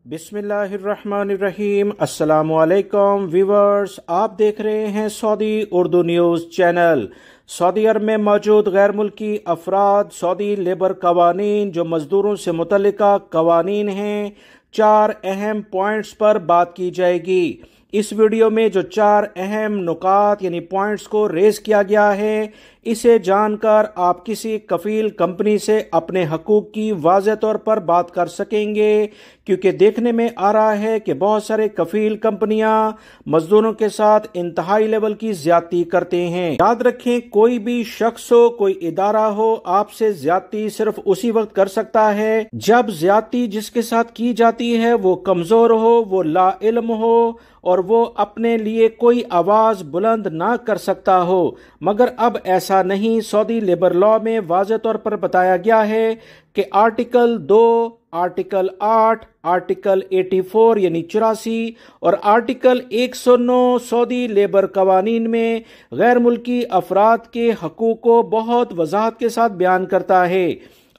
बिस्मिल्लाहिर्रहमानिर्रहीम। अस्सलाम वालेकुम व्यूवर्स, आप देख रहे हैं Saudi Urdu news channel. Saudi अरब में मौजूद गैर मुल्की अफराद सऊदी लेबर कवानीन जो मजदूरों से मुतल्लिका कवानीन हैं, 4 अहम पॉइंट्स पर बात की जाएगी। इस वीडियो में जो 4 अहम नुकात यानी पॉइंट्स को रेज किया गया है, इसे जानकर आप किसी कफील कंपनी से अपने हकूक की वाज़ेह तौर पर बात कर सकेंगे, क्योंकि देखने में आ रहा है कि बहुत सारे कफील कंपनियां मजदूरों के साथ इंतहाई लेवल की ज्यादती करते हैं। याद रखें, कोई भी शख्स हो, कोई इदारा हो, आपसे ज्यादती सिर्फ उसी वक्त कर सकता है जब ज्यादती जिसके साथ की जाती है वो कमजोर हो, वो ला इल्म हो और वो अपने लिए कोई आवाज बुलंद ना कर सकता हो। मगर अब ऐसा नहीं। सऊदी लेबर लॉ में वाज़ेह तौर पर बताया गया है कि आर्टिकल 2, आर्टिकल 8, आर्टिकल 84 यानी 84 और आर्टिकल 109 सऊदी लेबर कवानीन में गैर मुल्की अफराद के हकूक को बहुत वजाहत के साथ बयान करता है।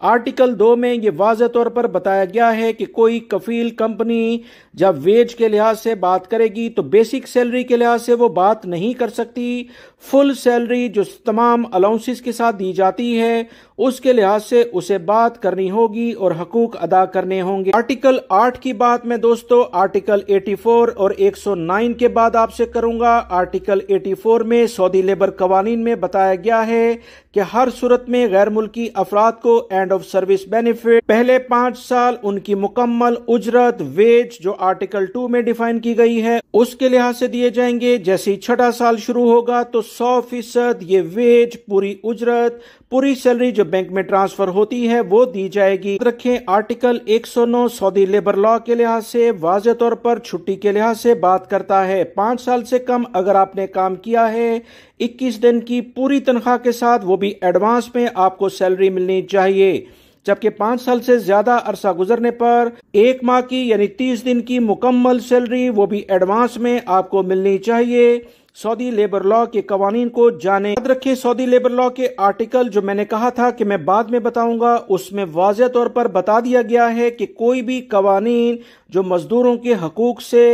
आर्टिकल 2 में ये वाज़ेह तौर पर बताया गया है कि कोई कफील कंपनी जब वेज के लिहाज से बात करेगी तो बेसिक सैलरी के लिहाज से वो बात नहीं कर सकती। फुल सैलरी जो तमाम अलाउंसेस के साथ दी जाती है उसके लिहाज से उसे बात करनी होगी और हकूक अदा करने होंगे। आर्टिकल 8 की बात मैं दोस्तों आर्टिकल 84 और 109 के बाद आपसे करूंगा। आर्टिकल 84 में सऊदी लेबर कवानीन में बताया गया है कि हर सूरत में गैर मुल्की अफराद को एंड ऑफ सर्विस बेनिफिट पहले 5 साल उनकी मुकम्मल उजरत वेज जो आर्टिकल 2 में डिफाइन की गई है उसके लिहाज से दिए जाएंगे। जैसे ही 6वां साल शुरू होगा तो 100% ये वेज, पूरी उजरत, पूरी सैलरी जो बैंक में ट्रांसफर होती है वो दी जाएगी। रखें, आर्टिकल 109 सऊदी लेबर लॉ के लिहाज से वाज़ेह तौर पर छुट्टी के लिहाज से बात करता है। 5 साल से कम अगर आपने काम किया है 21 दिन की पूरी तनख्वाह के साथ, वो भी एडवांस में आपको सैलरी मिलनी चाहिए। जबकि 5 साल से ज्यादा अरसा गुजरने पर 1 माह की यानी 30 दिन की मुकम्मल सैलरी वो भी एडवांस में आपको मिलनी चाहिए। सऊदी लेबर लॉ के कवानीन को जाने। याद रखिए, सऊदी लेबर लॉ के आर्टिकल जो मैंने कहा था कि मैं बाद में बताऊंगा, उसमें वाज़ेह तौर पर बता दिया गया है कि कोई भी कवानीन जो मजदूरों के हकूक से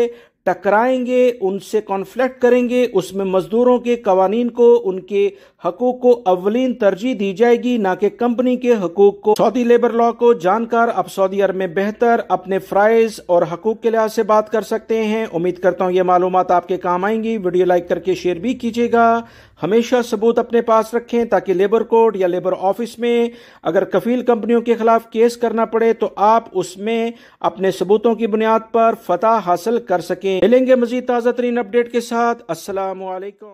टकराएंगे, उनसे कॉन्फ्लिक्ट करेंगे, उसमें मजदूरों के कवानीन को, उनके हकूक को अव्वलीन तरजीह दी जाएगी, ना कि कंपनी के हकूक को। सऊदी लेबर लॉ को जानकर अब सऊदी अरब में बेहतर अपने फ्राइज और हकूक के लिहाज से बात कर सकते हैं। उम्मीद करता हूँ ये मालूमात आपके काम आएंगी। वीडियो लाइक करके शेयर भी कीजिएगा। हमेशा सबूत अपने पास रखें ताकि लेबर कोर्ट या लेबर ऑफिस में अगर कफील कंपनियों के खिलाफ केस करना पड़े तो आप उसमें अपने सबूतों की बुनियाद पर फतह हासिल कर सकें। मिलेंगे मजीद ताज़ा तरीन अपडेट के साथ। अस्सलाम वालेकुम।